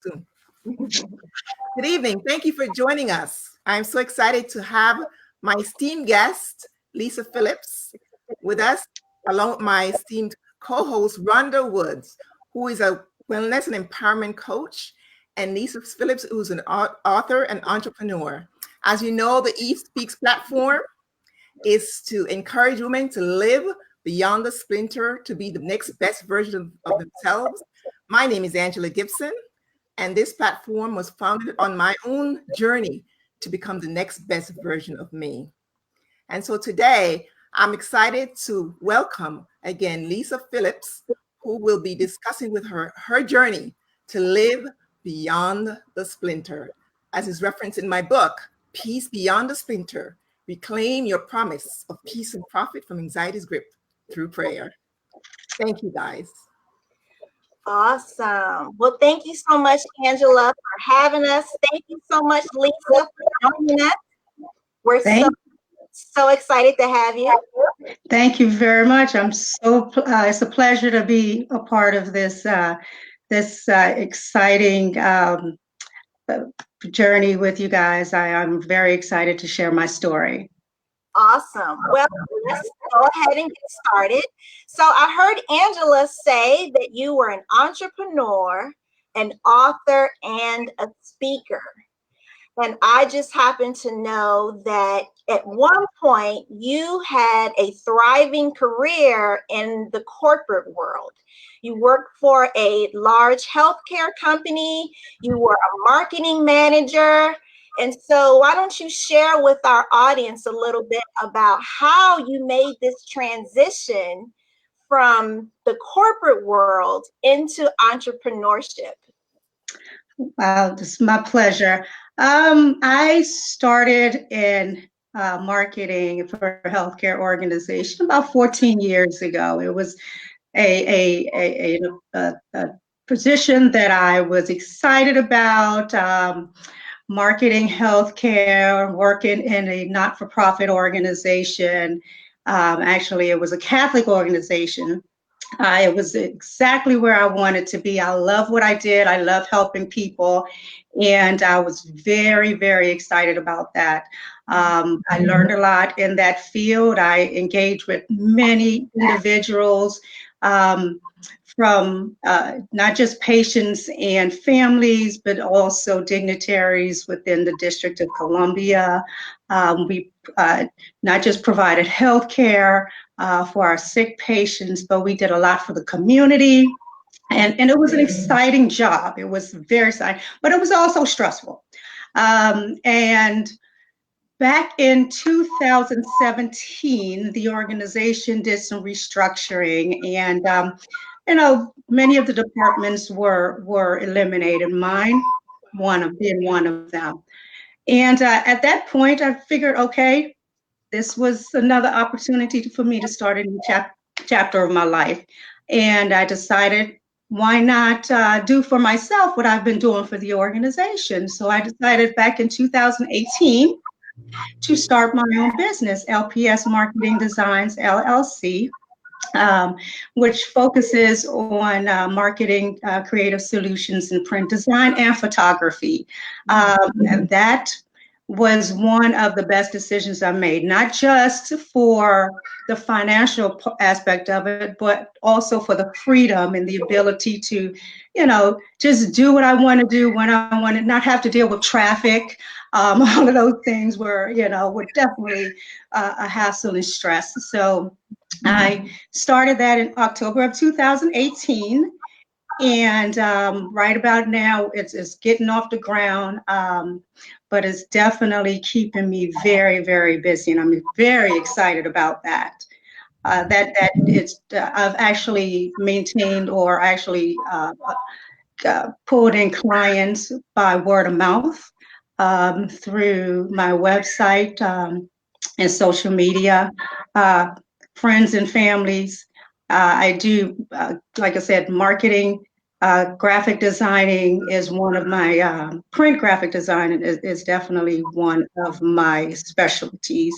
Soon. Good evening. Thank you for joining us. I'm so excited to have my esteemed guest, Lysa Phillips, with us, along with my esteemed co-host, Rhonda Woods, who is a wellness and empowerment coach, and Lysa Phillips, who's an author and entrepreneur. As you know, the Eve Speaks platform is to encourage women to live beyond the splinter, to be the next best version of themselves. My name is Angela Gibson. And this platform was founded on my own journey to become the next best version of me. And so today, I'm excited to welcome again Lysa Phillips, who will be discussing with her journey to live beyond the splinter. As is referenced in my book, Peace Beyond the Splinter, Reclaim Your Promise of Peace and Profit from Anxiety's Grip through Prayer. Thank you, guys. Awesome. Well, thank you so much, Angela, for having us. Thank you so much, Lysa, for joining us. We're so excited to have you. Thank you very much. It's a pleasure to be a part of this exciting journey with you guys. I'm very excited to share my story. Awesome. Well, let's go ahead and get started. So I heard Angela say that you were an entrepreneur, an author, and a speaker. And I just happen to know that at one point you had a thriving career in the corporate world. You worked for a large healthcare company. You were a marketing manager. And so why don't you share with our audience a little bit about how you made this transition from the corporate world into entrepreneurship? Wow, it's my pleasure. I started in marketing for a healthcare organization about 14 years ago. It was a position that I was excited about. Marketing healthcare, working in a not-for-profit organization. Actually, it was a Catholic organization. It was exactly where I wanted to be. I love what I did. I love helping people. And I was very, very excited about that. I learned a lot in that field. I engaged with many individuals, from not just patients and families, but also dignitaries within the District of Columbia. We not just provided health care for our sick patients, but we did a lot for the community. And it was an exciting job. It was very exciting, but it was also stressful. And back in 2017, the organization did some restructuring, and many of the departments were eliminated. Mine, being one of them. And at that point, I figured, okay, this was another opportunity for me to start a new chapter of my life. And I decided, why not do for myself what I've been doing for the organization? So I decided back in 2018 to start my own business, LPS Marketing Designs, LLC. Which focuses on marketing, creative solutions in print design and photography. And that was one of the best decisions I made, not just for the financial aspect of it, but also for the freedom and the ability to, just do what I want to do when I want to, not have to deal with traffic. All of those things were definitely a hassle and stress. So I started that in October of 2018. And right about now, it's getting off the ground, but it's definitely keeping me very, very busy, and I'm very excited about that. I've actually maintained or actually pulled in clients by word of mouth through my website and social media, friends and families. I do, like I said, marketing. Graphic designing is one of my, print graphic design is definitely one of my specialties.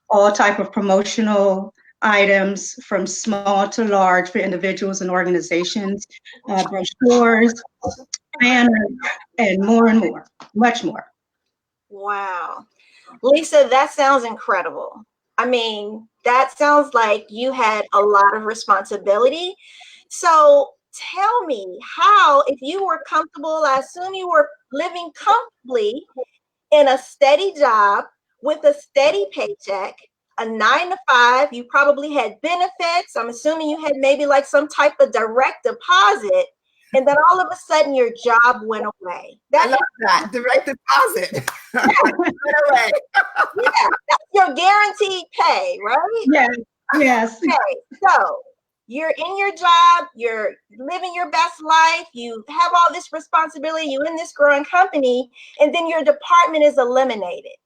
All type of promotional items from small to large for individuals and organizations, brochures, and more, much more. Wow. Lysa, that sounds incredible. I mean, that sounds like you had a lot of responsibility. So tell me how, if you were comfortable, I assume you were living comfortably in a steady job with a steady paycheck, a 9 to 5. You probably had benefits. I'm assuming you had maybe like some type of direct deposit. And then all of a sudden your job went away. I love that. Direct deposit. Right away. Yeah, that's your guaranteed pay, right? Yes, yes. Okay, so you're in your job, you're living your best life, you have all this responsibility, you're in this growing company, and then your department is eliminated.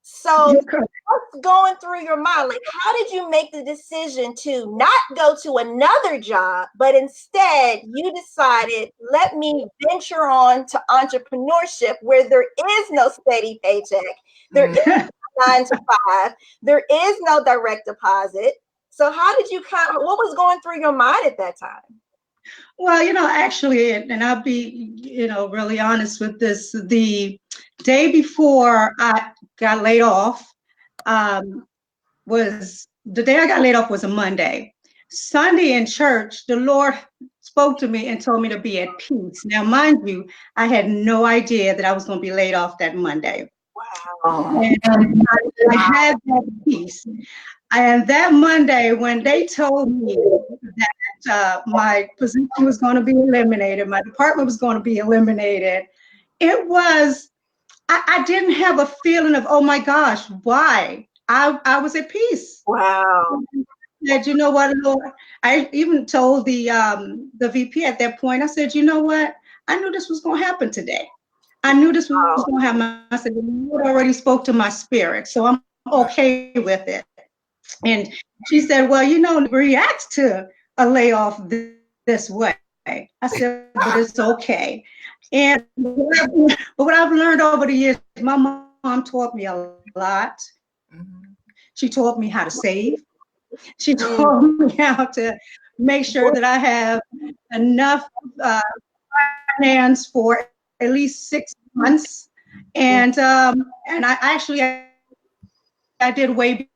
So what's going through your mind? Like, how did you make the decision to not go to another job, but instead you decided, let me venture on to entrepreneurship where there is no steady paycheck, there is no 9 to 5, there is no direct deposit. So how did you what was going through your mind at that time? Well, actually, and I'll be, really honest with this. The day before I got laid off, was the day I got laid off was a Monday. Sunday in church, the Lord spoke to me and told me to be at peace. Now, mind you, I had no idea that I was going to be laid off that Monday. Wow. And I had that peace. And that Monday, when they told me that my position was going to be eliminated, my department was going to be eliminated, it was, I didn't have a feeling of, oh my gosh, why? I was at peace. Wow. Said, you know what, Lord? I even told the VP at that point, I said, you know what? I knew this was going to happen today. I knew this was going to happen. I said, the Lord already spoke to my spirit, so I'm okay with it. And she said, well, react to a layoff this way. I said, but it's okay. And but what I've learned over the years, my mom taught me a lot. She taught me how to save. She taught me how to make sure that I have enough finance for at least 6 months. And I actually I did way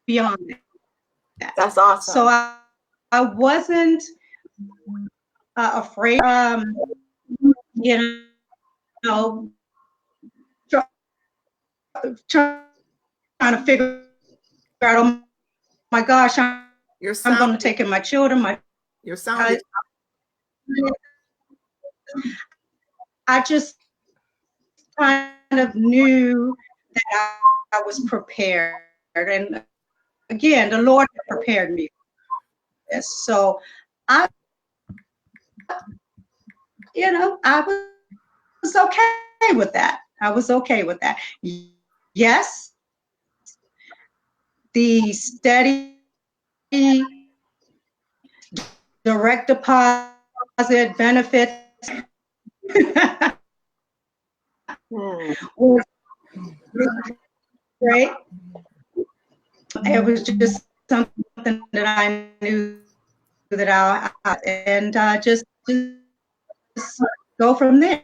beyond that. That's awesome. So I wasn't afraid, trying to figure out, oh my gosh, I'm going to take in my children. Your sound. I just kind of knew that I was prepared. And again, the Lord prepared me for this. So I was okay with that. I was okay with that. Yes, the steady direct deposit benefits was great. It was just something that I knew that I just go from there.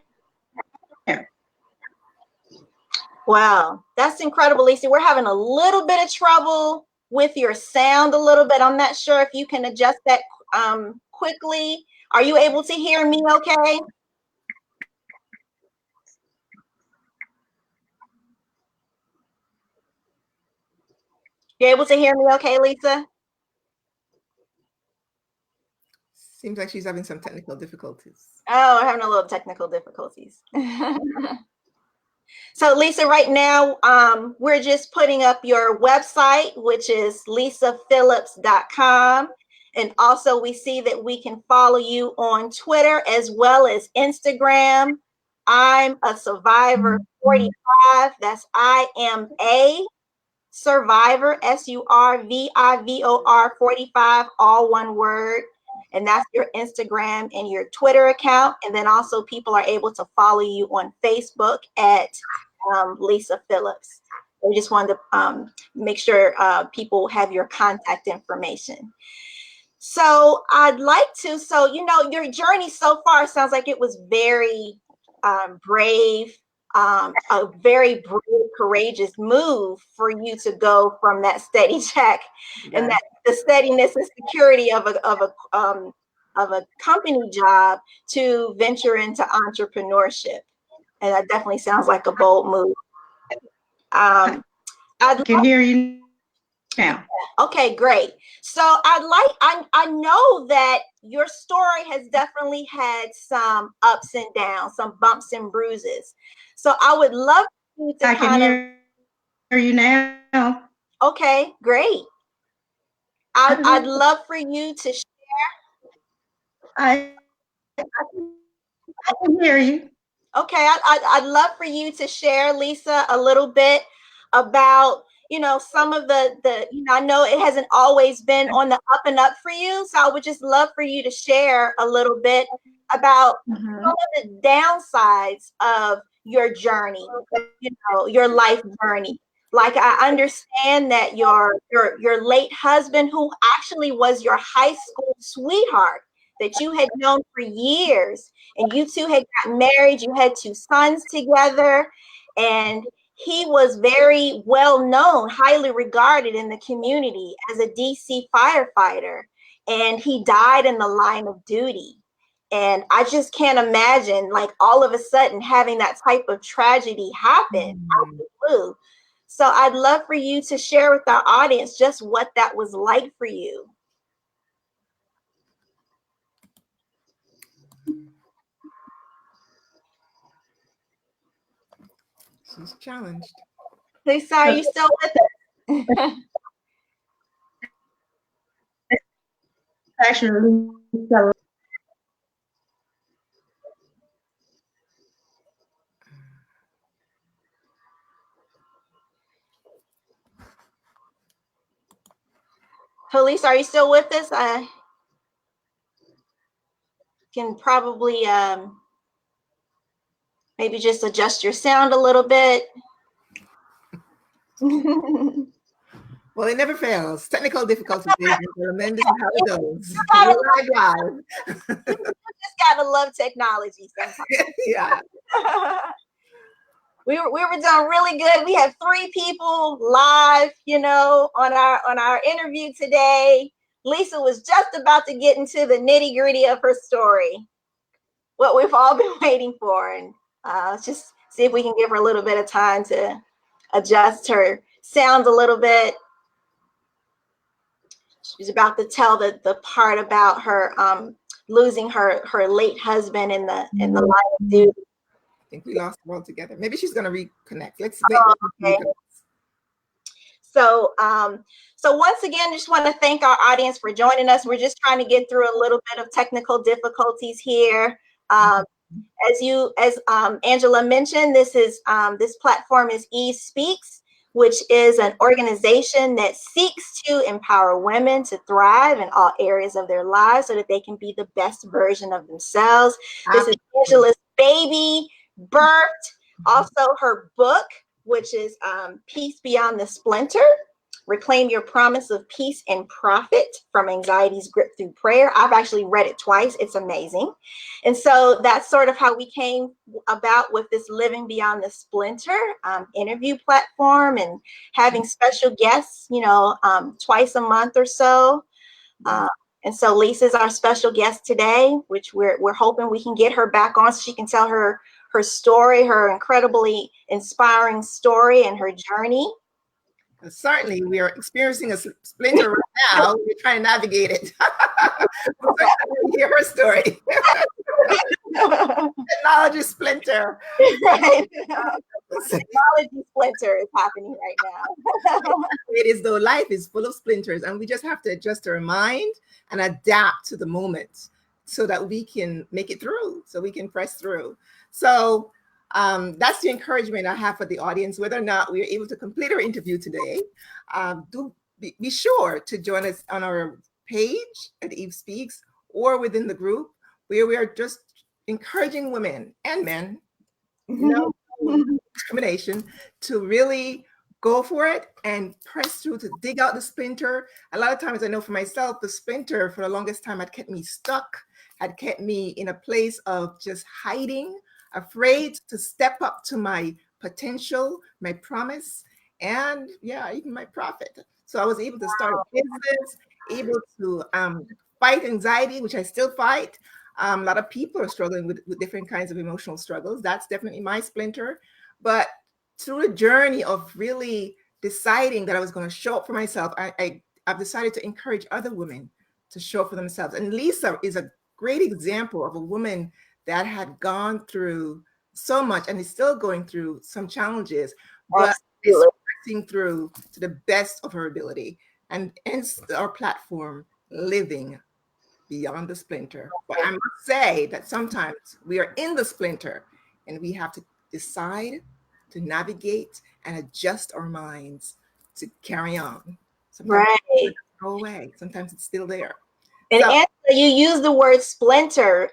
Wow, that's incredible, Lysa. We're having a little bit of trouble with your sound a little bit. I'm not sure if you can adjust that quickly. Are you able to hear me okay? You're able to hear me okay, Lysa? Seems like she's having some technical difficulties. Oh, we're having a little technical difficulties. So Lysa, right now, we're just putting up your website, which is lysaphillips.com. And also we see that we can follow you on Twitter as well as Instagram. I'm a survivor 45. That's I am a survivor, SURVIVOR 45, all one word. And that's your Instagram and your Twitter account. And then also people are able to follow you on Facebook at Lysa Phillips. We just wanted to make sure people have your contact information. So I'd like to, so, your journey so far sounds like it was very brave, a very brave, courageous move for you to go from that steady check and Yes. that the steadiness and security of a company job to venture into entrepreneurship. And that definitely sounds like a bold move. Um, I'd I can hear you now. Okay, great. So I know that your story has definitely had some ups and downs, some bumps and bruises. So I would love you to I can kind of, hear you now. okay, great. I'd love for you to I can hear you. Okay, I'd love for you to share, Lysa, a little bit about, some of I know it hasn't always been on the up and up for you. So I would just love for you to share a little bit about some Mhm. of the downsides of your journey, your life journey. Like, I understand that your late husband, who actually was your high school sweetheart that you had known for years, and you two had gotten married, you had two sons together, and he was very well known, highly regarded in the community as a DC firefighter, and he died in the line of duty. And I just can't imagine, like, all of a sudden having that type of tragedy happen out of the blue. So I'd love for you to share with our audience just what that was like for you. She's challenged. Lisa, are you still with us? Actually, Police, are you still with us? I can probably maybe just adjust your sound a little bit. Well, it never fails. Technical difficulties, ladies and gentlemen. This is how it goes. We're live. Just gotta love technology sometimes. Yeah. We were doing really good. We had 3 people live, on our interview today. Lysa was just about to get into the nitty gritty of her story, what we've all been waiting for, and let's just see if we can give her a little bit of time to adjust her sound a little bit. She's about to tell the part about her losing her late husband in the line of duty. I think we lost her altogether. Maybe she's going to reconnect. Let's wait. Okay. So, so once again, just want to thank our audience for joining us. We're just trying to get through a little bit of technical difficulties here. As Angela mentioned, this platform is Eve Speaks, which is an organization that seeks to empower women to thrive in all areas of their lives so that they can be the best version of themselves. This is Angela's baby, birthed. Also, her book, which is Peace Beyond the Splinter. Reclaim Your Promise of Peace and Profit from Anxiety's Grip Through Prayer. I've actually read it twice. It's amazing. And so that's sort of how we came about with this Living Beyond the Splinter interview platform, and having special guests, twice a month or so. And so Lysa's our special guest today, which we're hoping we can get her back on so she can tell her story, her incredibly inspiring story and her journey. Certainly, we are experiencing a splinter right now. We're trying to navigate it. Hear her story. Technology splinter. Right. Technology splinter is happening right now. It is, though, life is full of splinters, and we just have to adjust our mind and adapt to the moment so that we can make it through, so we can press through. So that's the encouragement I have for the audience. Whether or not we are able to complete our interview today, do be sure to join us on our page at Eve Speaks or within the group, where we are just encouraging women and men, no discrimination, to really go for it and press through to dig out the splinter. A lot of times I know for myself, the splinter for the longest time had kept me stuck, had kept me in a place of just hiding, afraid to step up to my potential, my promise, and yeah, even my profit. So I was able to start a business, able to fight anxiety, which I still fight. A lot of people are struggling with different kinds of emotional struggles. That's definitely my splinter. But through the journey of really deciding that I was going to show up for myself, I've decided to encourage other women to show up for themselves. And Lysa is a great example of a woman that had gone through so much and is still going through some challenges, but is pressing through to the best of her ability. And hence our platform, Living Beyond the Splinter. But I must say that sometimes we are in the splinter and we have to decide to navigate and adjust our minds to carry on. Sometimes it go away. Sometimes it's still there. And Angela, you use the word splinter.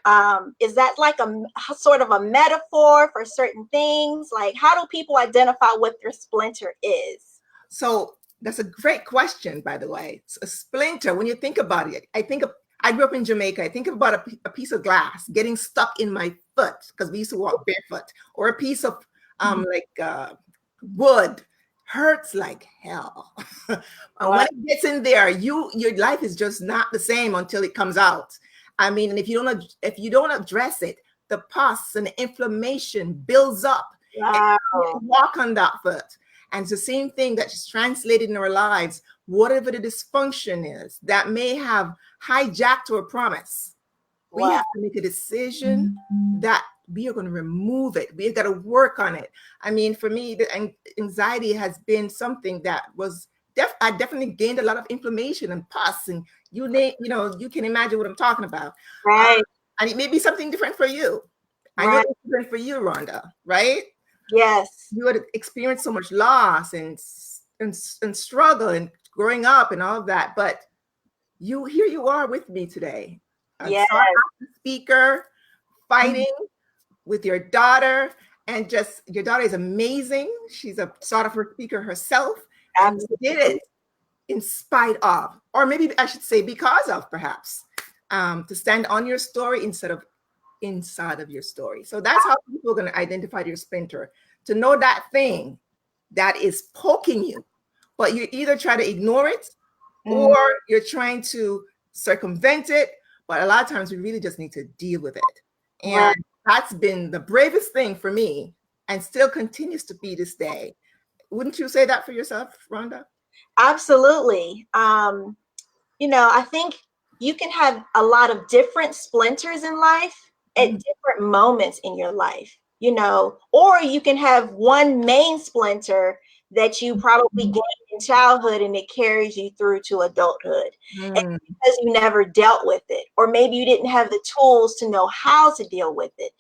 Is that like a sort of a metaphor for certain things? Like, how do people identify what their splinter is? So that's a great question, by the way. It's a splinter, when you think about it, I grew up in Jamaica. I think about a piece of glass getting stuck in my foot because we used to walk barefoot, or a piece of wood hurts like hell. And when it gets in there, your life is just not the same until it comes out. I mean, and if you don't address it, the pus and the inflammation builds up. Wow. And you walk on that foot. And it's the same thing that's translated in our lives. Whatever the dysfunction is that may have hijacked our promise, we have to make a decision that we are going to remove it. We've got to work on it. I mean, for me, the anxiety has been something that was I definitely gained a lot of inflammation and pus, and you can imagine what I'm talking about. Right. And it may be something different for you. I know it's different for you, Rhonda, right? Yes. You had experienced so much loss and struggle and growing up and all of that, but here you are with me today. Yes. Speaker, fighting with your daughter, and just your daughter is amazing. She's a sort of her speaker herself, and you did it in spite of, or maybe I should say because of, perhaps, to stand on your story instead of inside of your story. So that's how people are going to identify your splinter, to know that thing that is poking you, but you either try to ignore it or you're trying to circumvent it. But a lot of times we really just need to deal with it. And that's been the bravest thing for me, and still continues to be this day. Wouldn't you say that for yourself, Rhonda? Absolutely. I think you can have a lot of different splinters in life at different moments in your life, or you can have one main splinter that you probably gained in childhood and it carries you through to adulthood. And because you never dealt with it, or maybe you didn't have the tools to know how to deal with it.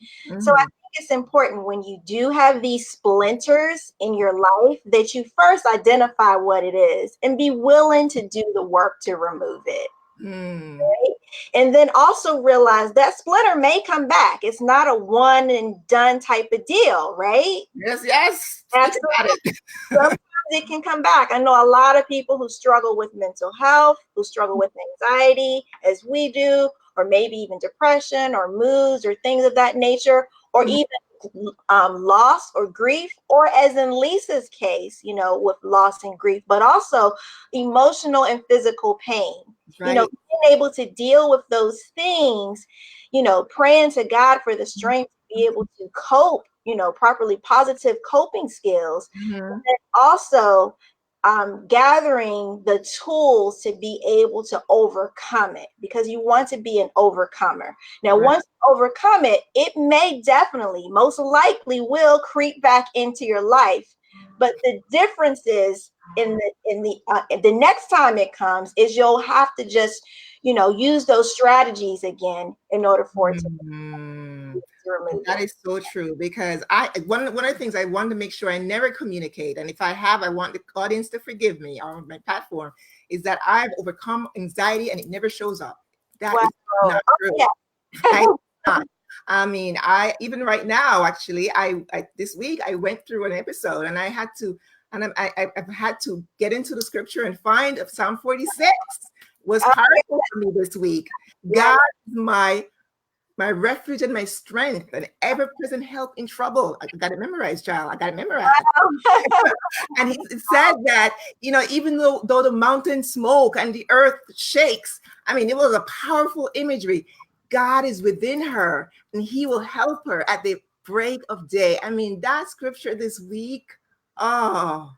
So I think it's important when you do have these splinters in your life that you first identify what it is and be willing to do the work to remove it. Right? And then also realize that splinter may come back. It's not a one and done type of deal, right? Yes. Absolutely. Sometimes it can come back. I know a lot of people who struggle with mental health, who struggle with anxiety, as we do, or maybe even depression or moods or things of that nature, or even loss or grief, or as in Lysa's case, with loss and grief, but also emotional and physical pain. Being able to deal with those things, praying to God for the strength to be able to cope, properly, positive coping skills, and also gathering the tools to be able to overcome it, because you want to be an overcomer. Now, once you overcome it, it may definitely, most likely will creep back into your life. But the difference is in the next time it comes is you'll have to just, use those strategies again in order for it to remove that is so true, because one of the things I want to make sure I never communicate, and if I have, I want the audience to forgive me on my platform, is that I've overcome anxiety and it never shows up. That is not true. Yeah. I mean, even right now, actually, I this week I went through an episode and I had to and I've had to get into the scripture and find Psalm 46 was Oh, powerful for me this week. yeah. God is my refuge and my strength, and ever-present help in trouble. I got it memorized, child. I got it memorized. And it said that, even though the mountains smoke and the earth shakes, I mean, it was a powerful imagery. God is within her, and he will help her at the break of day. I mean, that scripture this week, oh,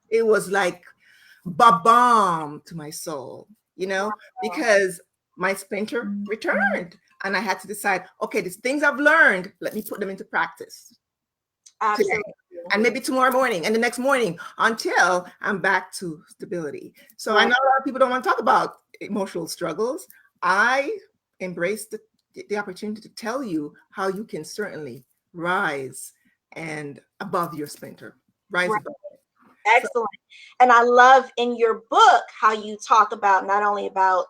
it was like balm to my soul, because my splinter returned, and I had to decide, okay, these things I've learned, let me put them into practice today, Absolutely. and maybe tomorrow morning and the next morning until I'm back to stability. So I Right. know a lot of people don't want to talk about emotional struggles. I embrace the opportunity to tell you how you can certainly rise and above your splinter, rise Right. above. So, Excellent. And I love in your book how you talk about not only about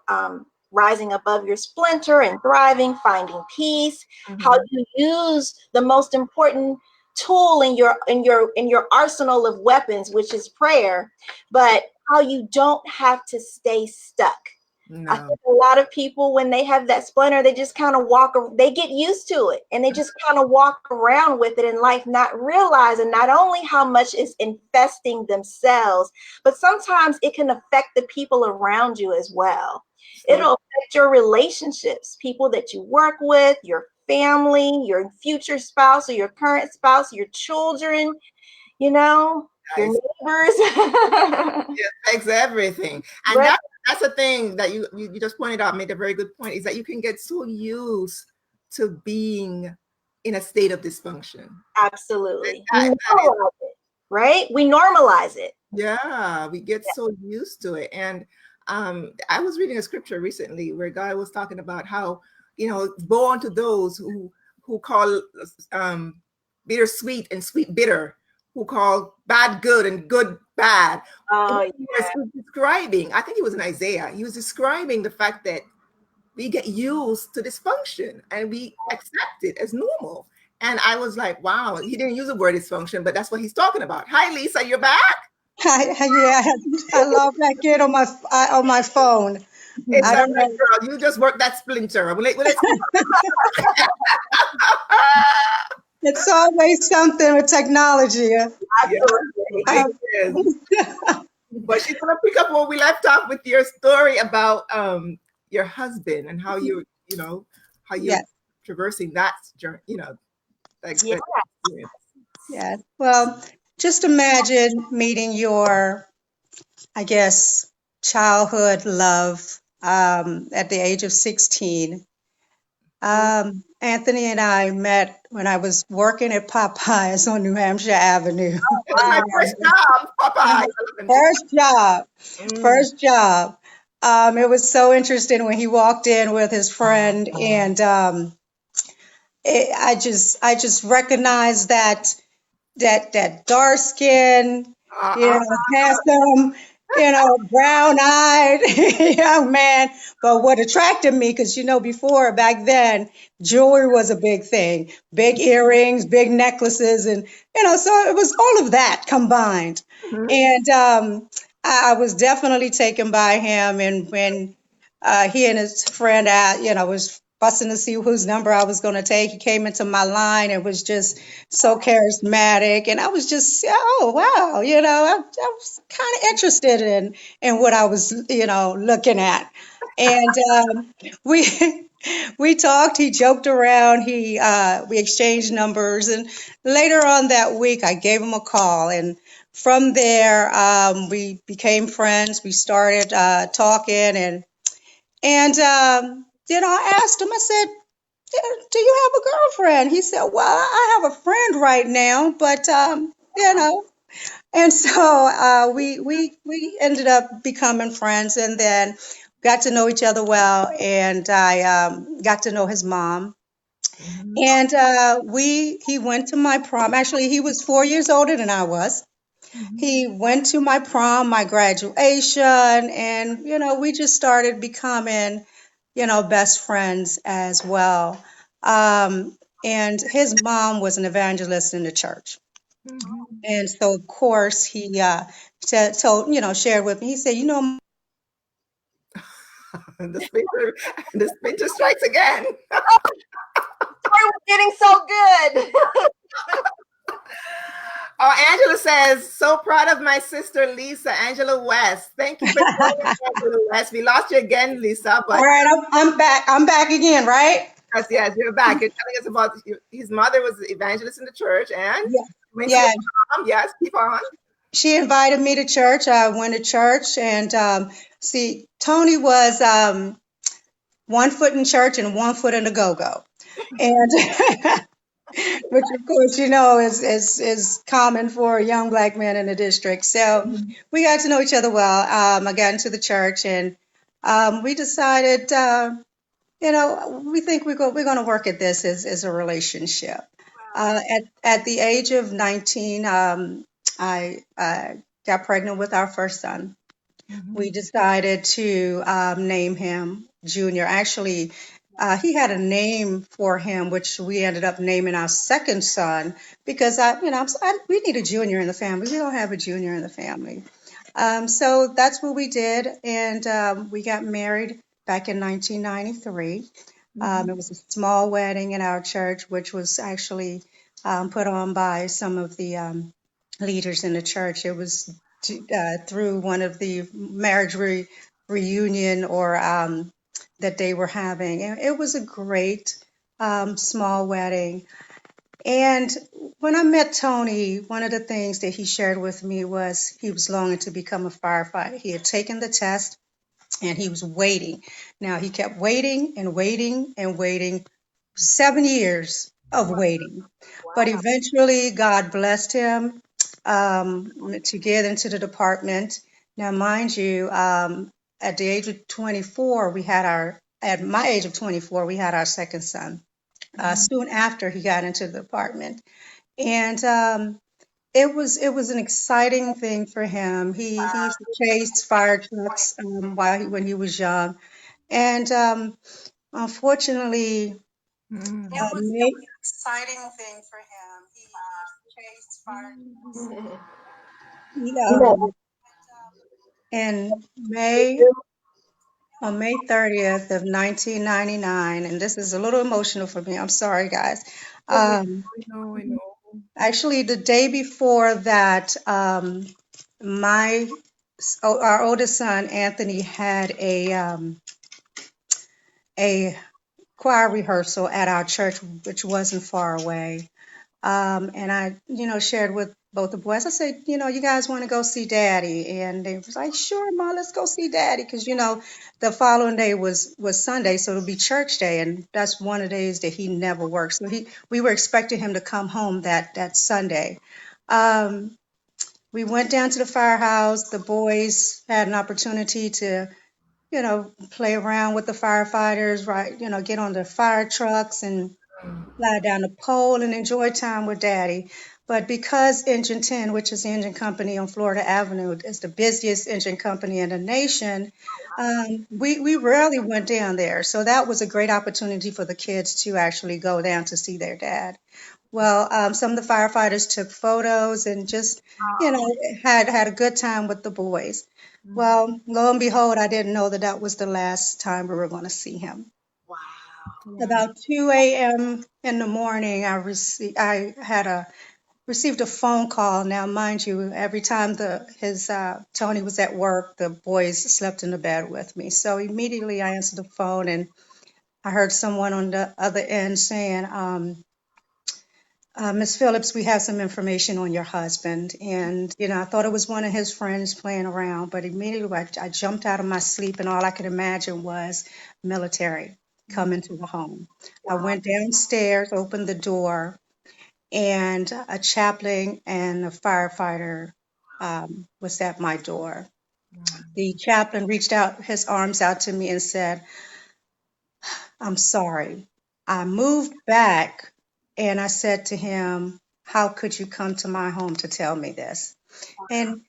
rising above your splinter and thriving, finding peace, how mhm. you use the most important tool in your arsenal of weapons, which is prayer, but how you don't have to stay stuck. I No. think a lot of people, when they have that splinter, they just kind of they get used to it and they just kind of walk around with it in life, not realizing not only how much is infesting themselves, but sometimes it can affect the people around you as well. So It'll affect your relationships, people that you work with, your family, your future spouse or your current spouse, your children, your nice. neighbors. It affects everything. And Right? that's the thing that you just pointed out, made a very good point, is that you can get so used to being in a state of dysfunction. Absolutely. We That is, normalize it, right? We normalize it. yeah, we get so used to it. And I was reading a scripture recently where God was talking about how, woe unto those who call bitter sweet and sweet bitter, who call bad good and good bad. And Oh, he was describing, I think it was in Isaiah, he was describing the fact that we get used to dysfunction and we accept it as normal. And I was like, wow, he didn't use the word dysfunction, but that's what he's talking about. Hi, Lisa, you're back. Yeah, I love that kid on my phone. It's I yeah. all don't right, know. girl. You just work that splinter. Let's It's always something with technology. yeah, Absolutely. it is. But she's gonna pick up where we left off with your story about your husband and how how you're Yes, traversing that journey, like Yeah. that experience. yes. Well, just imagine meeting your, I guess, childhood love at the age of 16. Anthony and I met when I was working at Popeyes on New Hampshire Avenue. That was my first job, Popeye. First job, Mm, first job. It was so interesting when he walked in with his friend, and I just recognized that dark skin, uh, handsome, brown-eyed young man. But what attracted me, because before back then, jewelry was a big thing, big earrings, big necklaces, and so it was all of that combined. mhm, And I was definitely taken by him. And when he and his friend was fussing to see whose number I was going to take, he came into my line and was just so charismatic, and I was just, oh wow, I was kind of interested in what I was looking at. And we we talked, he joked around, he we exchanged numbers, and later on that week I gave him a call, and from there we became friends. We started talking, and I asked him, I said, do you have a girlfriend? He said, well, I have a friend right now, but and so we ended up becoming friends, and then got to know each other well, and I got to know his mom. mhm, And he went to my prom. Actually, he was 4 years older than I was. mhm, He went to my prom, my graduation, and we just started becoming best friends as well. And his mom was an evangelist in the church. mhm, And so, of course, he shared with me. He said, the splinter, the splinter strikes again. We're getting so good. Oh, Angela says, so proud of my sister Lisa, Angela West. Thank you for joining, Angela West. We lost you again, Lisa, all but right, I'm back. I'm back again, right? yes, yes, you're back. You're telling us about his mother was the evangelist in the church and Yeah. went to your Yeah. mom. Yes, keep on. She invited me to church. I went to church, and see, Tony was 1 foot in church and 1 foot in the go-go, and which of course is common for a young black man in the district. So we got to know each other well. I got into the church, and we decided, we think we're going to work at this as a relationship. At the age of 19, I got pregnant with our first son. We decided to name him Junior. Actually, he had a name for him, which we ended up naming our second son because we need a junior in the family. We don't have a junior in the family. So that's what we did, and we got married back in 1993. It was a small wedding in our church, which was actually put on by some of the leaders in the church. It was through one of the marriage reunion or that they were having. And it was a great small wedding. And when I met Tony, one of the things that he shared with me was he was longing to become a firefighter. He had taken the test and he was waiting. Now he kept waiting and waiting and waiting, 7 years of waiting. But eventually, God blessed him to get into the department. Now, mind you, at the age of 24, at my age of 24, we had our second son. Soon after he got into the department. And it was an exciting thing for him. He used to chase fire trucks when he was young, and unfortunately, Mm. May, exciting thing for him. He chased fire trucks. He, in May on May 30th of 1999, and this is a little emotional for me. I'm sorry, guys. I know, I know. Actually, the day before that, my our oldest son Anthony had a choir rehearsal at our church, which wasn't far away. And I, shared with both the boys. I said, you guys want to go see Daddy? And they was like, sure, Ma, let's go see Daddy, because the following day was Sunday, so it'll be church day, and that's one of the days that he never works. So we were expecting him to come home that Sunday. Um, we went down to the firehouse. The boys had an opportunity to, play around with the firefighters, right? Get on the fire trucks and fly down the pole and enjoy time with Daddy. But because Engine 10, which is the engine company on Florida Avenue, is the busiest engine company in the nation, we rarely went down there. So that was a great opportunity for the kids to actually go down to see their dad. Well, some of the firefighters took photos and just, had a good time with the boys. Well, lo and behold, I didn't know that that was the last time we were going to see him. Wow. About 2 a.m. in the morning, I received a phone call. Now, mind you, every time his Tony was at work, the boys slept in the bed with me. So immediately I answered the phone, and I heard someone on the other end saying, Miss Phillips, we have some information on your husband. And, I thought it was one of his friends playing around, but immediately I jumped out of my sleep, and all I could imagine was military coming to the home. I went downstairs, opened the door, and a chaplain and a firefighter was at my door. The chaplain reached out his arms out to me and said, I'm sorry. I moved back and I said to him, how could you come to my home to tell me this? And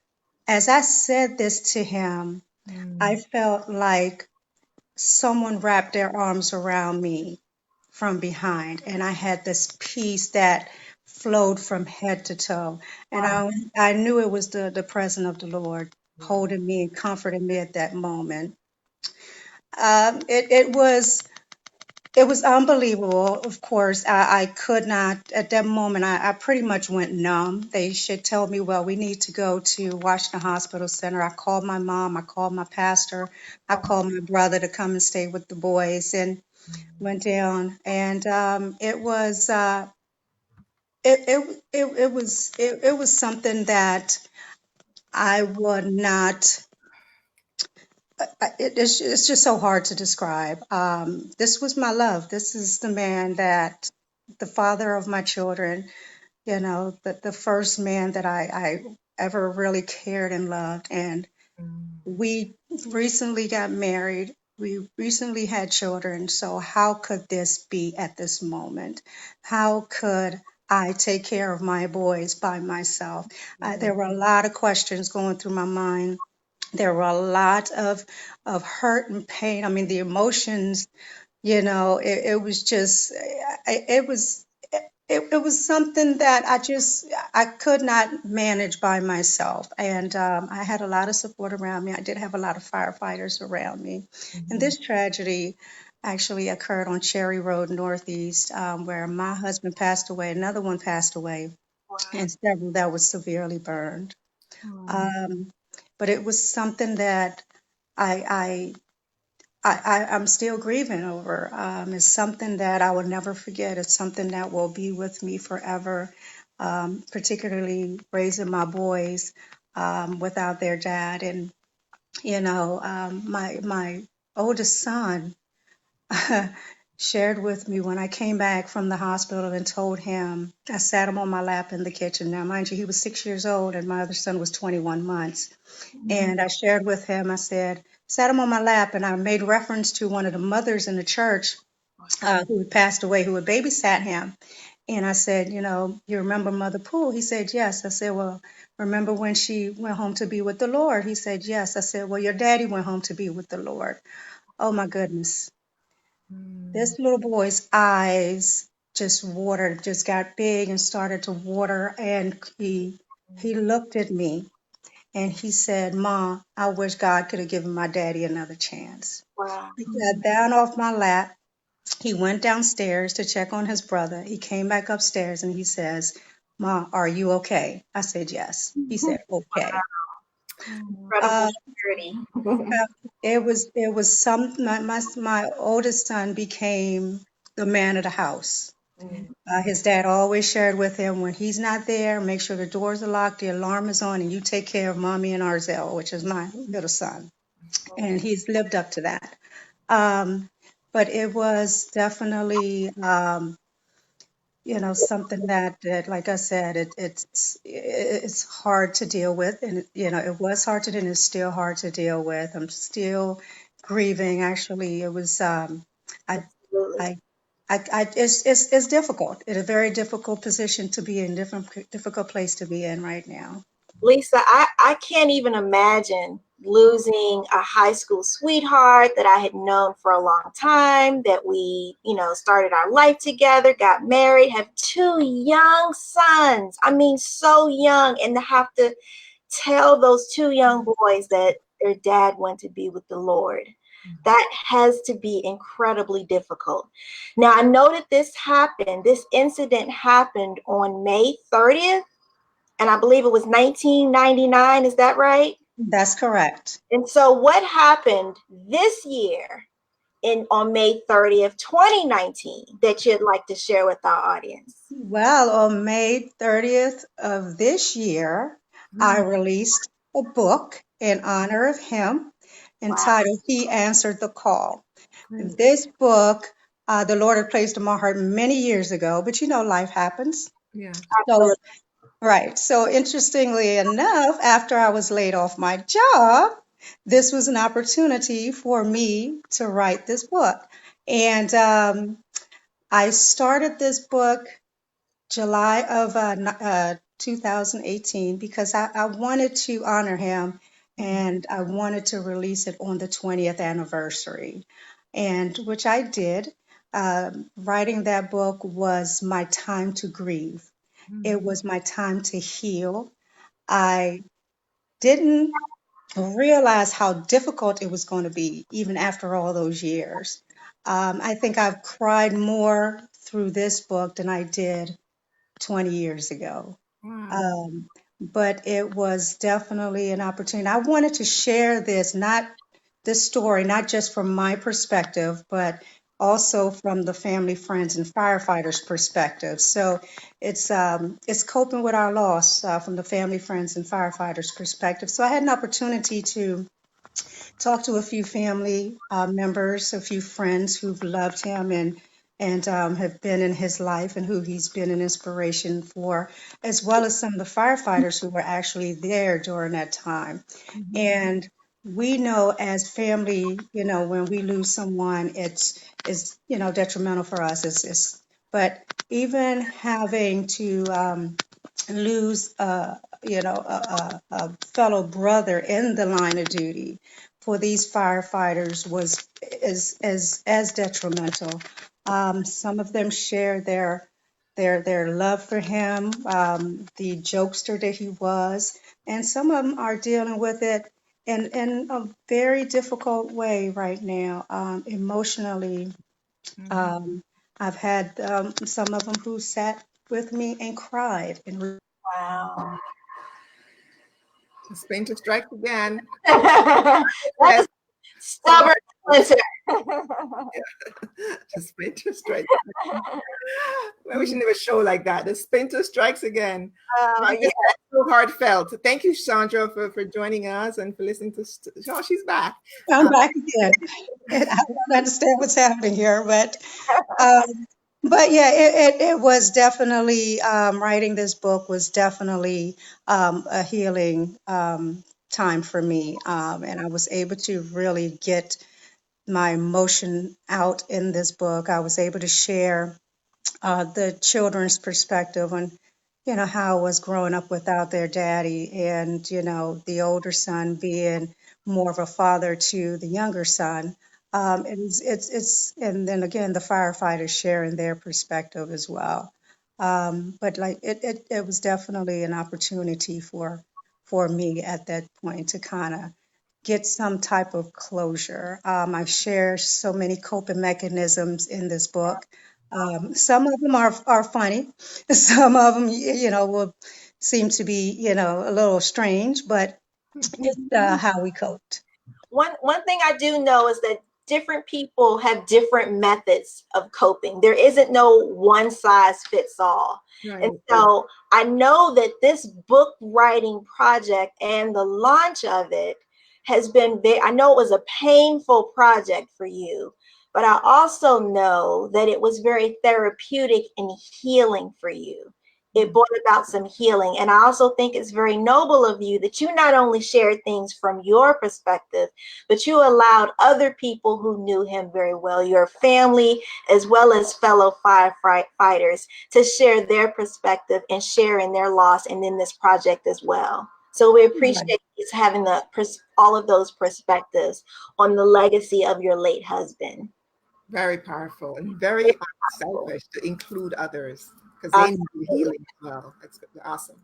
as I said this to him, I felt like someone wrapped their arms around me from behind. And I had this peace that flowed from head to toe. And I knew it was the presence of the Lord holding me and comforting me at that moment. It was unbelievable. Of course, I could not, at that moment, I pretty much went numb. They should tell me, well, we need to go to Washington Hospital Center. I called my mom, I called my pastor, I called my brother to come and stay with the boys, and went down. And it was something that I would not. It's just so hard to describe. This was my love. This is the man that, the father of my children, the first man that I ever really cared and loved. And we recently got married. We recently had children. So how could this be at this moment? How could I take care of my boys by myself? There were a lot of questions going through my mind. There were a lot of hurt and pain. I mean, the emotions, it was just, it was, it was something that I could not manage by myself. And I had a lot of support around me. I did have a lot of firefighters around me. And this tragedy actually occurred on Cherry Road Northeast, where my husband passed away, another one passed away, and several that was severely burned. Um, but it was something that I, I'm still grieving over. It's something that I will never forget. It's something that will be with me forever, particularly raising my boys without their dad. And, my oldest son shared with me when I came back from the hospital and told him, I sat him on my lap in the kitchen. Now, mind you, he was 6 years old and my other son was 21 months. And I shared with him, I said, sat him on my lap, and I made reference to one of the mothers in the church who had passed away, who had babysat him. And I said, you remember Mother Poole? He said, yes. I said, well, remember when she went home to be with the Lord? He said, yes. I said, well, your daddy went home to be with the Lord. Oh my goodness. This little boy's eyes just watered, just got big and started to water. And he looked at me and he said, "Ma, I wish God could have given my daddy another chance." Wow. He got down off my lap. He went downstairs to check on his brother. He came back upstairs and he says, "Ma, are you okay?" I said, "Yes." He said, "Okay." Incredible Uh, charity. it was my oldest son became the man of the house. His dad always shared with him, when he's not there, make sure the doors are locked, the alarm is on, and you take care of Mommy and Arzel, which is my middle son. And he's lived up to that. Um, but it was definitely, something that, like I said, it's hard to deal with, and it was hard to do, and it's still hard to deal with. I'm still grieving. Actually, it was I Absolutely. I it's difficult. It's a very difficult position to be in, difficult place to be in right now. Lysa, I can't even imagine losing a high school sweetheart that I had known for a long time, that we, started our life together, got married, have two young sons. I mean, so young, and to have to tell those two young boys that their dad went to be with the Lord. That has to be incredibly difficult. Now, I know that this incident happened on May 30th, and I believe it was 1999. Is that right? That's correct. And so what happened this year on May 30th, 2019, that you'd like to share with our audience? Well, on May 30th of this year, I released a book in honor of him Wow. entitled He Answered the Call. This book, the Lord had placed in my heart many years ago, but life happens. So, Absolutely. right. So, interestingly enough, after I was laid off my job, this was an opportunity for me to write this book. And I started this book July of 2018 because I wanted to honor him, and I wanted to release it on the 20th anniversary, and which I did. Writing that book was my time to grieve. It was my time to heal. I didn't realize how difficult it was going to be, even after all those years. I think I've cried more through this book than I did 20 years ago. Wow. Um, but it was definitely an opportunity. I wanted to share this story, not just from my perspective, but also from the family, friends, and firefighters' perspective. So it's coping with our loss from the family, friends, and firefighters' perspective. So I had an opportunity to talked to a few family members, a few friends who've loved him and have been in his life and who he's been an inspiration for, as well as some of the firefighters who were actually there during that time. And we know as family, when we lose someone, it's detrimental for us. But even having to lose a fellow brother in the line of duty for these firefighters was as detrimental. Some of them share their love for him, the jokester that he was, and some of them are dealing with it in a very difficult way right now, emotionally. um, I've had some of them who sat with me and cried and Wow. The Splinter strikes again. That's Yes. stubborn, Splinter. The Splinter strikes. I wish I never show like that. The Splinter strikes again. Yeah. So heartfelt. Thank you, Chandra, for joining us and for listening to. Oh, she's back. I'm back again. And I don't understand what's happening here, um, but yeah, it was definitely writing this book was definitely a healing time for me, and I was able to really get my emotion out in this book. I was able to share the children's perspective on, how I was growing up without their daddy, and, the older son being more of a father to the younger son. And then again, the firefighters sharing their perspective as well. But like it was definitely an opportunity for me at that point to kind of get some type of closure. I share so many coping mechanisms in this book. Some of them are funny. Some of them, will seem to be, a little strange, but it's how we coped. One thing I do know is that different people have different methods of coping. There isn't no one size fits all. And Right. so I know that this book writing project and the launch of it has been very, I know it was a painful project for you, but I also know that it was very therapeutic and healing for you. It brought about some healing. And I also think it's very noble of you that you not only shared things from your perspective, but you allowed other people who knew him very well, your family, as well as fellow firefighters, to share their perspective and share in their loss and in this project as well. So we Right. appreciate you having all of those perspectives on the legacy of your late husband. Very powerful and very unselfish to include others because they Uh, need healing as well. That's awesome.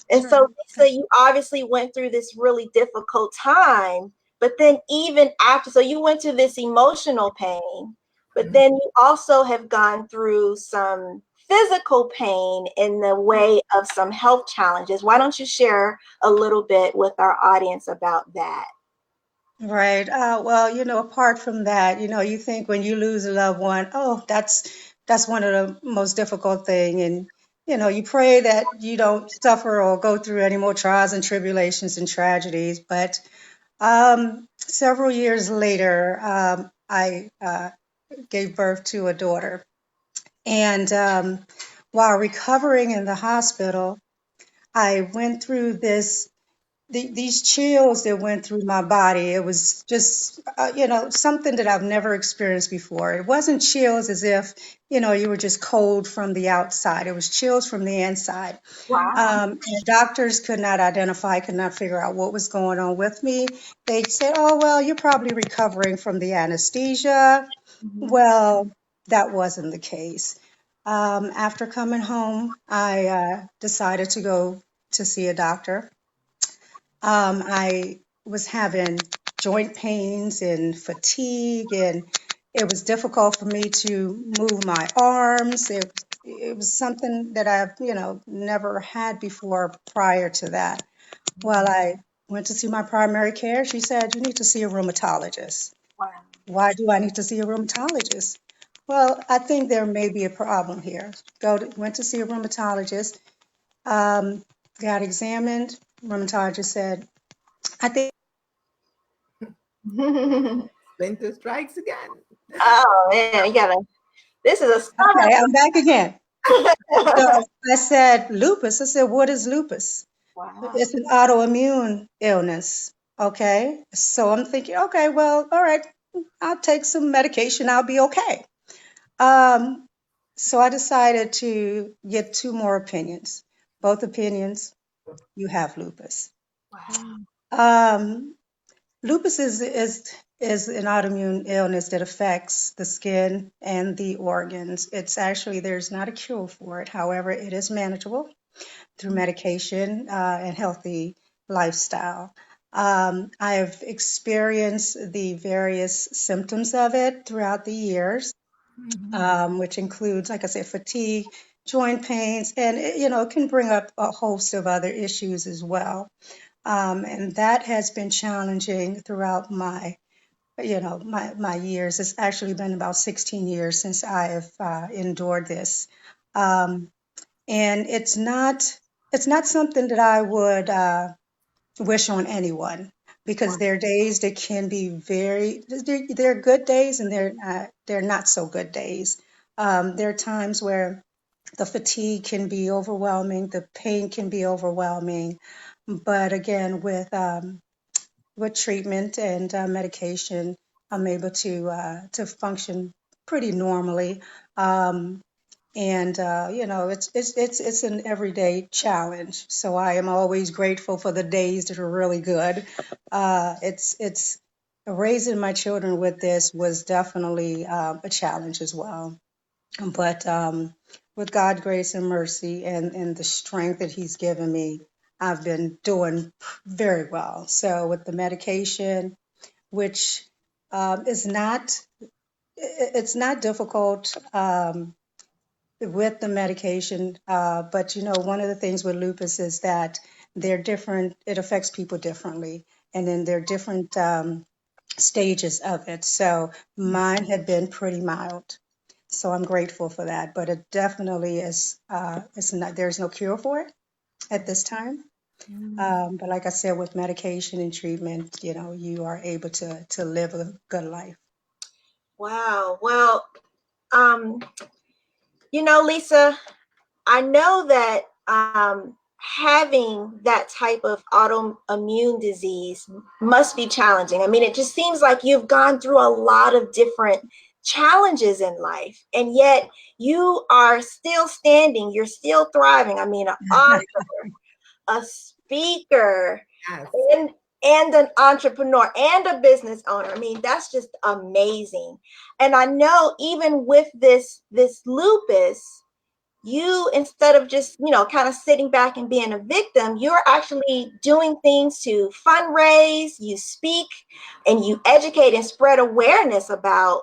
And Sure. so, Lisa, you obviously went through this really difficult time, but then even after, so you went through this emotional pain, but then you also have gone through some physical pain in the way of some health challenges. Why don't you share a little bit with our audience about that? Right. Well, apart from that, you think when you lose a loved one, oh, that's one of the most difficult thing. And, you pray that you don't suffer or go through any more trials and tribulations and tragedies. But several years later, I gave birth to a daughter. And while recovering in the hospital, I went through these chills that went through my body. It was just, something that I've never experienced before. It wasn't chills as if, you were just cold from the outside. It was chills from the inside. Wow. And doctors could not identify, could not figure out what was going on with me. They said, oh, well, you're probably recovering from the anesthesia. Mhm. Well, that wasn't the case. After coming home, I decided to go to see a doctor. I was having joint pains and fatigue, and it was difficult for me to move my arms. It was something that I've, never had before prior to that. Well, I went to see my primary care. She said, "You need to see a rheumatologist." Wow. Why do I need to see a rheumatologist? Well, I think there may be a problem here. Went to see a rheumatologist, um, got examined. Rheumatologist said, "I think." Splinter strikes again. Oh man, you gotta. This is a stubborn. Okay, I'm back again. So I said, "Lupus." I said, "What is lupus?" Wow. It's an autoimmune illness. Okay. So I'm thinking, okay, well, all right, I'll take some medication. I'll be okay. Um, so I decided to get two more opinions. Both opinions, you have lupus. Wow. Um, Lupus is an autoimmune illness that affects the skin and the organs. It's actually, there's not a cure for it. However, it is manageable through medication and healthy lifestyle. I've experienced the various symptoms of it throughout the years, which includes, like I said, fatigue, joint pains, and it can bring up a host of other issues as well. And that has been challenging throughout my years. It's actually been about 16 years since I have endured this. Um, and it's not something that I would wish on anyone, because there are days that can be they're good days, and they're not so good days. There are times where the fatigue can be overwhelming, the pain can be overwhelming, but again, with treatment and medication, I'm able to function pretty normally. Um, and it's an everyday challenge. So I am always grateful for the days that are really good. It's raising my children with this was definitely a challenge as well. But with God, grace, and mercy, and the strength that He's given me, I've been doing very well. So with the medication, which is not it's not difficult with the medication, but one of the things with lupus is that they're different. It affects people differently, and then there are different stages of it. So mine had been pretty mild. So I'm grateful for that, but it definitely is. It's not. There's no cure for it at this time. But like I said, with medication and treatment, you are able to live a good life. Wow. Well, um, Lysa, I know that having that type of autoimmune disease must be challenging. I mean, it just seems like you've gone through a lot of different challenges in life, and yet you are still standing, you're still thriving. I mean, an author, a speaker, Yes. and an entrepreneur and a business owner. I mean, that's just amazing. And I know even with this lupus, you, instead of just kind of sitting back and being a victim, you're actually doing things to fundraise, you speak, and you educate and spread awareness about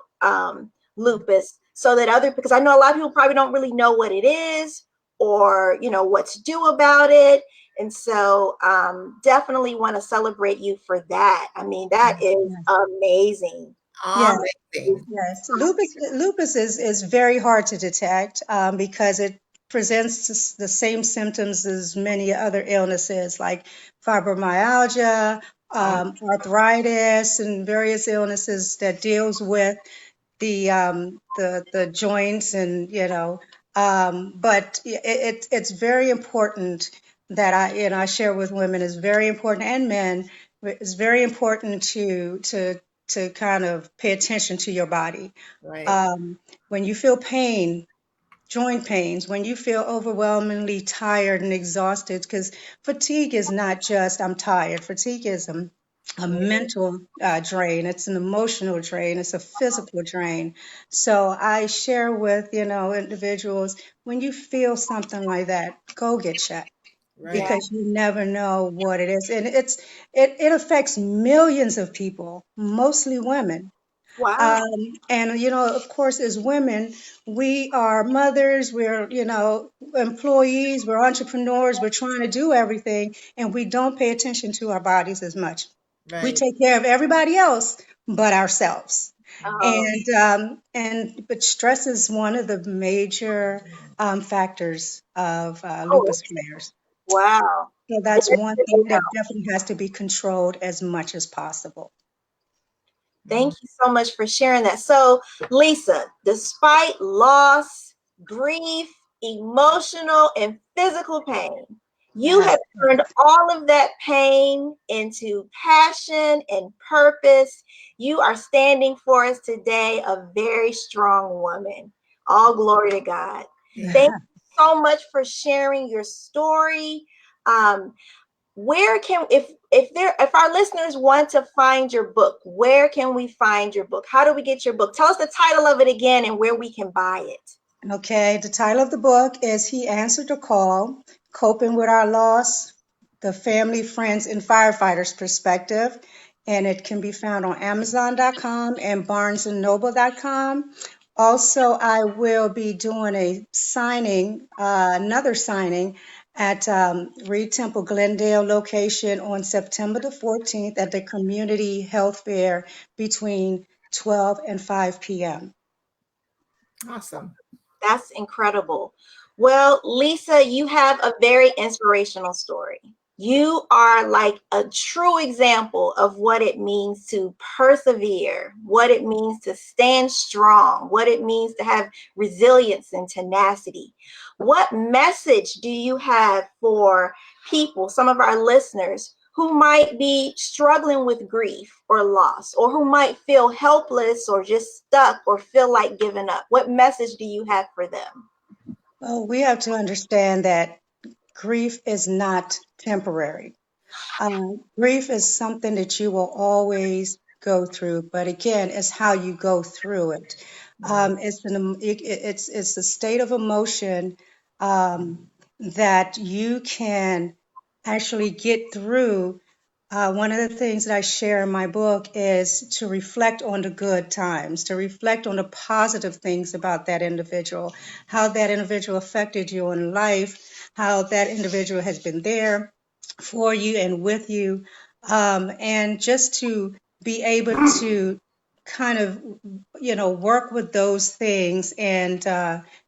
lupus, so that because I know a lot of people probably don't really know what it is, or what to do about it. And so definitely want to celebrate you for that. I mean, that is amazing. Yeah. Amazing. Yes, lupus is very hard to detect because it presents the same symptoms as many other illnesses like fibromyalgia, Um, arthritis, and various illnesses that deals with the joints, and but it's very important that I share with women. Is very important, and men. It's very important to kind of pay attention to your body. right. When you feel pain, joint pains, when you feel overwhelmingly tired and exhausted, because fatigue is not just I'm tired. Fatigue is a mental drain, it's an emotional drain, it's a physical drain. So I share with, individuals, when you feel something like that, go get checked Right. Yeah. because you never know what it is. And it affects millions of people, mostly women. Wow. Um, and, of course, as women, we are mothers, we're, employees, we're entrepreneurs, we're trying to do everything, and we don't pay attention to our bodies as much. We Right. take care of everybody else but ourselves. Oh, But stress is one of the major factors of oh, lupus flares. wow. So Good that's one to thing know. that definitely has to be controlled as much as possible. Thank you so much for sharing that. So, Lysa, despite loss, grief, emotional, and physical pain, you Yes. have turned all of that pain into passion and purpose. You are standing for us today, a very strong woman. All glory to God. Thank Amen. you so much for sharing your story. Um, where can if our listeners want to find your book, where can we find your book? How do we get your book? Tell us the title of it again and where we can buy it. Okay, the title of the book is He Answered the Call, Coping with Our Loss, the Family, Friends, and Firefighters Perspective. And it can be found on Amazon.com and BarnesandNoble.com. Also, I will be doing a signing, another signing at Reed Temple Glendale location on September the 14th at the Community Health Fair between 12 and 5 p.m. Awesome. That's incredible. Well, Lysa, you have a very inspirational story. You are like a true example of what it means to persevere, what it means to stand strong, what it means to have resilience and tenacity. What message do you have for people, some of our listeners, who might be struggling with grief or loss, or who might feel helpless or just stuck or feel like giving up? What message do you have for them? Well, we have to understand that grief is not temporary. Grief is something that you will always go through, but again, it's how you go through it. Right. It's a state of emotion that you can actually get through. One of the things that I share in my book is to reflect on the good times, to reflect on the positive things about that individual, how that individual affected you in life, how that individual has been there for you and with you, and just to be able to kind of, work with those things and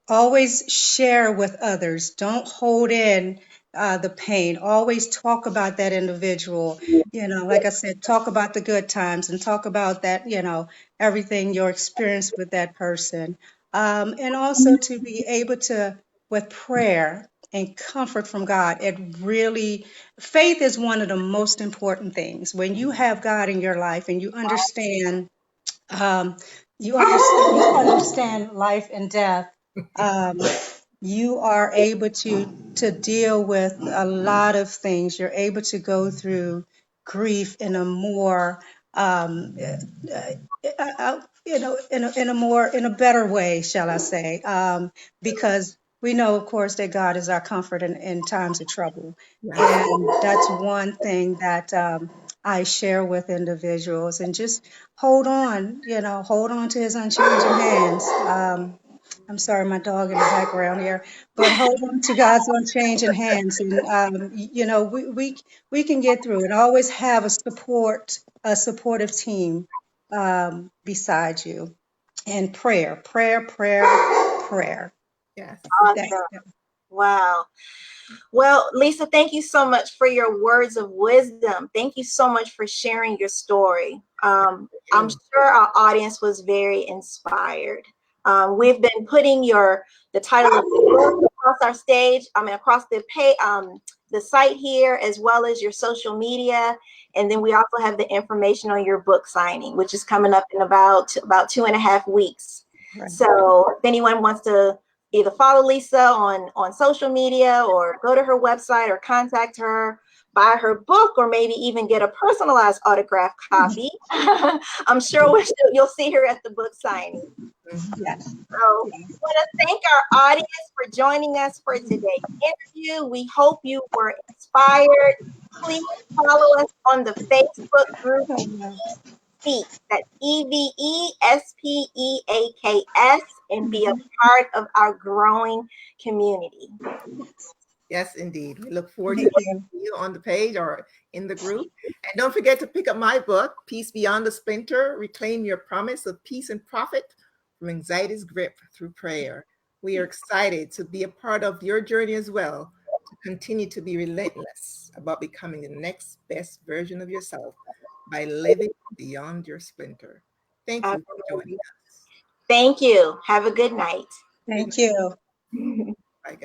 always share with others. Don't hold in the pain. Always talk about that individual. Like I said, talk about the good times and talk about that, everything, your experience with that person. And also to be able to, with prayer and comfort from God, it really, faith is one of the most important things. When you have God in your life and um, you understand life and death, um, you are able to deal with a lot of things. You're able to go through grief in a more in a better way, shall I say? Because we know, of course, that God is our comfort in times of trouble, Yes. and that's one thing that I share with individuals. And just hold on to His unchanging hands. I'm sorry, my dog in the background here, but hold on to God's unchanging hands, and we can get through it. Always have a supportive team beside you, and prayer. Yes. That, Awesome. Wow. Well, Lysa, thank you so much for your words of wisdom. Thank you so much for sharing your story. I'm You. sure our audience was very inspired. We've been putting the title of the book across our stage, across the site here, as well as your social media. And then we also have the information on your book signing, which is coming up in about 2.5 weeks. right. So if anyone wants to either follow Lysa on social media or go to her website or contact her, buy her book or maybe even get a personalized autographed copy, I'm sure you'll see her at the book signing. Yes. So I want to thank our audience for joining us for today's interview. We hope you were inspired. Please follow us on the Facebook group Speak. That's EVESPEAKS, and be a part of our growing community. Yes, indeed. We look forward to seeing you on the page or in the group. And don't forget to pick up my book, Peace Beyond the Splinter, Reclaim Your Promise of Peace and Profit from Anxiety's Grip Through Prayer. We are excited to be a part of your journey as well, to continue to be relentless about becoming the next best version of yourself by living beyond your splinter. Thank you for joining us. Thank you. Have a good night. Thank you. Bye, guys.